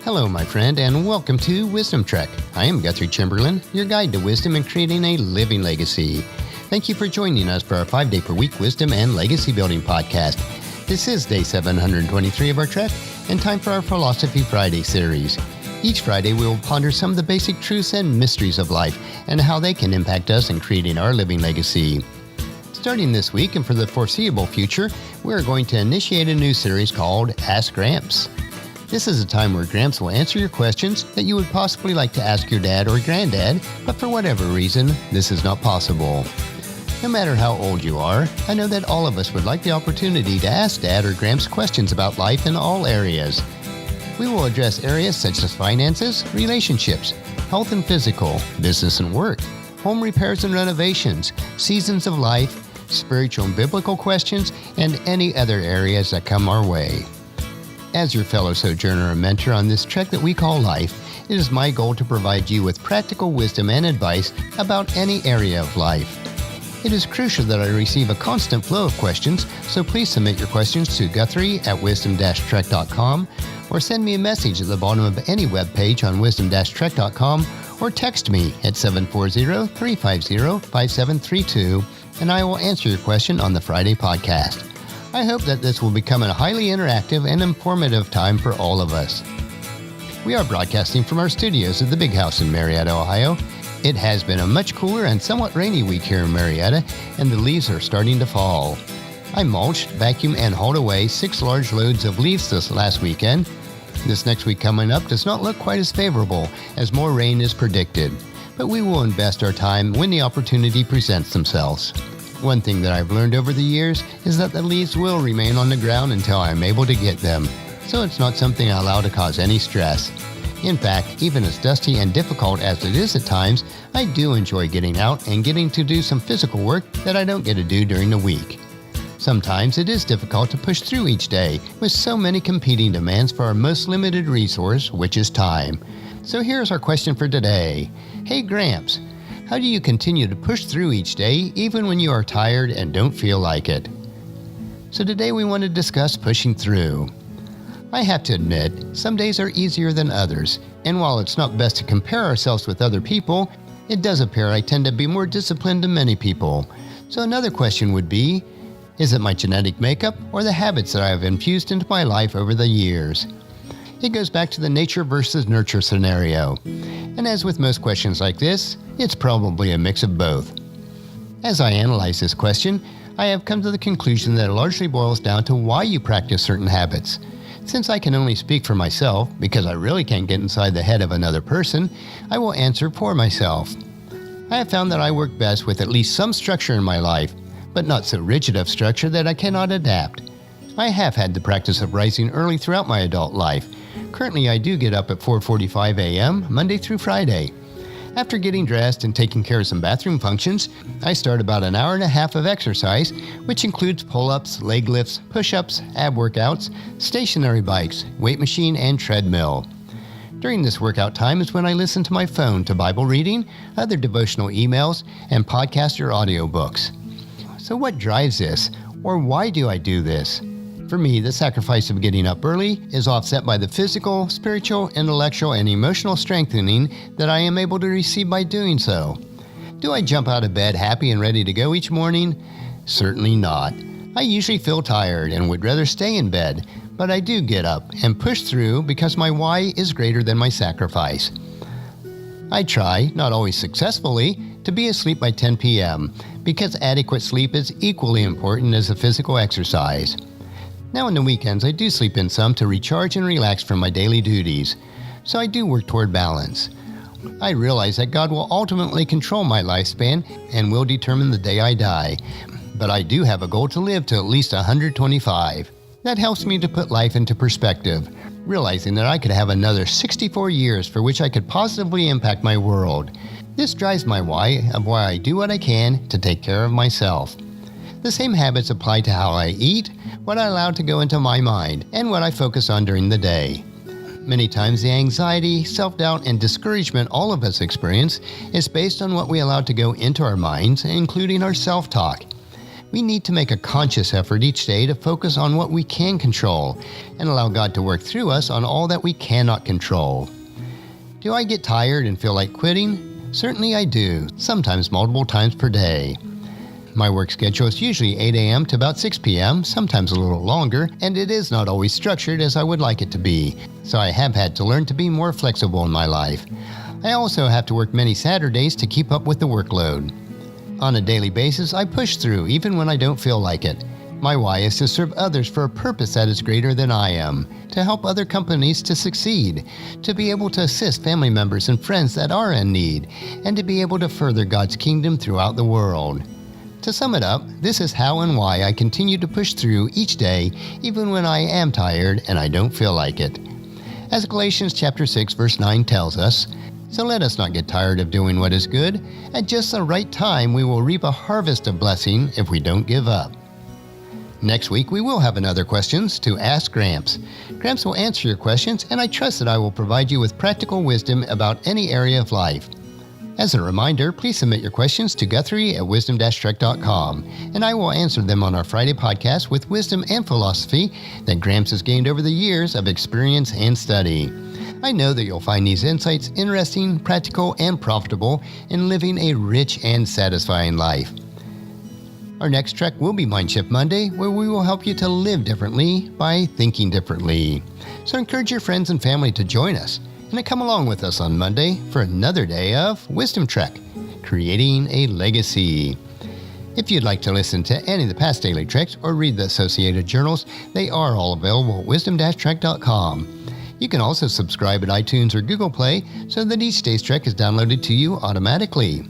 Hello, my friend, and welcome to Wisdom Trek. I am Guthrie Chamberlain, your guide to wisdom and creating a living legacy. Thank you for joining us for our 5-day-per-week wisdom and legacy building podcast. This is day 723 of our trek, and time for our Philosophy Friday series. Each Friday, we will ponder some of the basic truths and mysteries of life and how they can impact us in creating our living legacy. Starting this week and for the foreseeable future, we are going to initiate a new series called Ask Gramps. This is a time where Gramps will answer your questions that you would possibly like to ask your dad or granddad, but for whatever reason, this is not possible. No matter how old you are, I know that all of us would like the opportunity to ask Dad or Gramps questions about life in all areas. We will address areas such as finances, relationships, health and physical, business and work, home repairs and renovations, seasons of life, spiritual and biblical questions, and any other areas that come our way. As your fellow sojourner and mentor on this trek that we call life, it is my goal to provide you with practical wisdom and advice about any area of life. It is crucial that I receive a constant flow of questions, so please submit your questions to Guthrie@wisdom-trek.com or send me a message at the bottom of any web page on wisdom-trek.com or text me at 740-350-5732 and I will answer your question on the Friday podcast. I hope that this will become a highly interactive and informative time for all of us. We are broadcasting from our studios at the Big House in Marietta, Ohio. It has been a much cooler and somewhat rainy week here in Marietta, and the leaves are starting to fall. I mulched, vacuumed, and hauled away 6 large loads of leaves this last weekend. This next week coming up does not look quite as favorable, as more rain is predicted, but we will invest our time when the opportunity presents themselves. One thing that I've learned over the years is that the leaves will remain on the ground until I am able to get them, so it's not something I allow to cause any stress. In fact, even as dusty and difficult as it is at times, I do enjoy getting out and getting to do some physical work that I don't get to do during the week. Sometimes it is difficult to push through each day with so many competing demands for our most limited resource, which is time. So here's our question for today. Hey Gramps, how do you continue to push through each day even when you are tired and don't feel like it? So today we want to discuss pushing through. I have to admit, some days are easier than others, and while it's not best to compare ourselves with other people, it does appear I tend to be more disciplined than many people. So another question would be, is it my genetic makeup or the habits that I have infused into my life over the years? It goes back to the nature versus nurture scenario. And as with most questions like this, it's probably a mix of both. As I analyze this question, I have come to the conclusion that it largely boils down to why you practice certain habits. Since I can only speak for myself, because I really can't get inside the head of another person, I will answer for myself. I have found that I work best with at least some structure in my life, but not so rigid of structure that I cannot adapt. I have had the practice of rising early throughout my adult life. Currently, I do get up at 4:45 a.m. Monday through Friday. After getting dressed and taking care of some bathroom functions, I start about an hour and a half of exercise, which includes pull-ups, leg lifts, push-ups, ab workouts, stationary bikes, weight machine, and treadmill. During this workout time is when I listen to my phone to Bible reading, other devotional emails, and podcast or audiobooks. So what drives this, or why do I do this? For me, the sacrifice of getting up early is offset by the physical, spiritual, intellectual, and emotional strengthening that I am able to receive by doing so. Do I jump out of bed happy and ready to go each morning? Certainly not. I usually feel tired and would rather stay in bed, but I do get up and push through because my why is greater than my sacrifice. I try, not always successfully, to be asleep by 10 p.m. because adequate sleep is equally important as the physical exercise. Now on the weekends, I do sleep in some to recharge and relax from my daily duties, so I do work toward balance. I realize that God will ultimately control my lifespan and will determine the day I die, but I do have a goal to live to at least 125. That helps me to put life into perspective, realizing that I could have another 64 years for which I could positively impact my world. This drives my why of why I do what I can to take care of myself. The same habits apply to how I eat, what I allow to go into my mind, and what I focus on during the day. Many times the anxiety, self-doubt, and discouragement all of us experience is based on what we allow to go into our minds, including our self-talk. We need to make a conscious effort each day to focus on what we can control and allow God to work through us on all that we cannot control. Do I get tired and feel like quitting? Certainly I do, sometimes multiple times per day. My work schedule is usually 8 a.m. to about 6 p.m., sometimes a little longer, and it is not always structured as I would like it to be, so I have had to learn to be more flexible in my life. I also have to work many Saturdays to keep up with the workload. On a daily basis, I push through even when I don't feel like it. My why is to serve others for a purpose that is greater than I am, to help other companies to succeed, to be able to assist family members and friends that are in need, and to be able to further God's kingdom throughout the world. To sum it up, this is how and why I continue to push through each day, even when I am tired and I don't feel like it. As Galatians chapter 6 verse 9 tells us, so let us not get tired of doing what is good. At just the right time, we will reap a harvest of blessing if we don't give up. Next week, we will have another questions to Ask Gramps. Gramps will answer your questions, and I trust that I will provide you with practical wisdom about any area of life. As a reminder, please submit your questions to Guthrie at wisdom-trek.com, and I will answer them on our Friday podcast with wisdom and philosophy that Gramps has gained over the years of experience and study. I know that you'll find these insights interesting, practical, and profitable in living a rich and satisfying life. Our next trek will be Mindshift Monday, where we will help you to live differently by thinking differently. So encourage your friends and family to join us and to come along with us on Monday for another day of Wisdom Trek, Creating a Legacy. If you'd like to listen to any of the past daily treks or read the associated journals, they are all available at wisdom-trek.com. You can also subscribe at iTunes or Google Play so that each day's trek is downloaded to you automatically.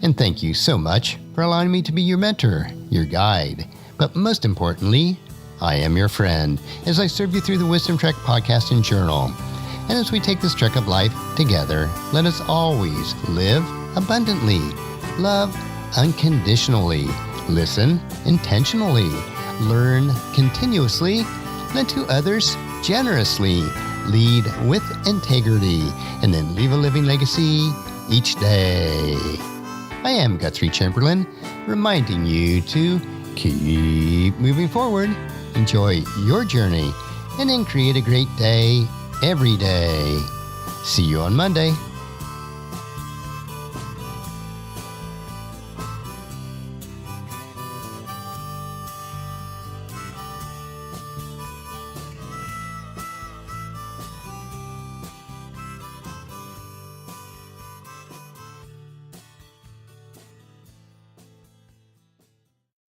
And thank you so much for allowing me to be your mentor, your guide. But most importantly, I am your friend as I serve you through the Wisdom Trek podcast and journal. And as we take this trek of life together, let us always live abundantly, love unconditionally, listen intentionally, learn continuously, lend to others generously, lead with integrity, and then leave a living legacy each day. I am Guthrie Chamberlain, reminding you to keep moving forward, enjoy your journey, and then create a great day every day. See you on Monday.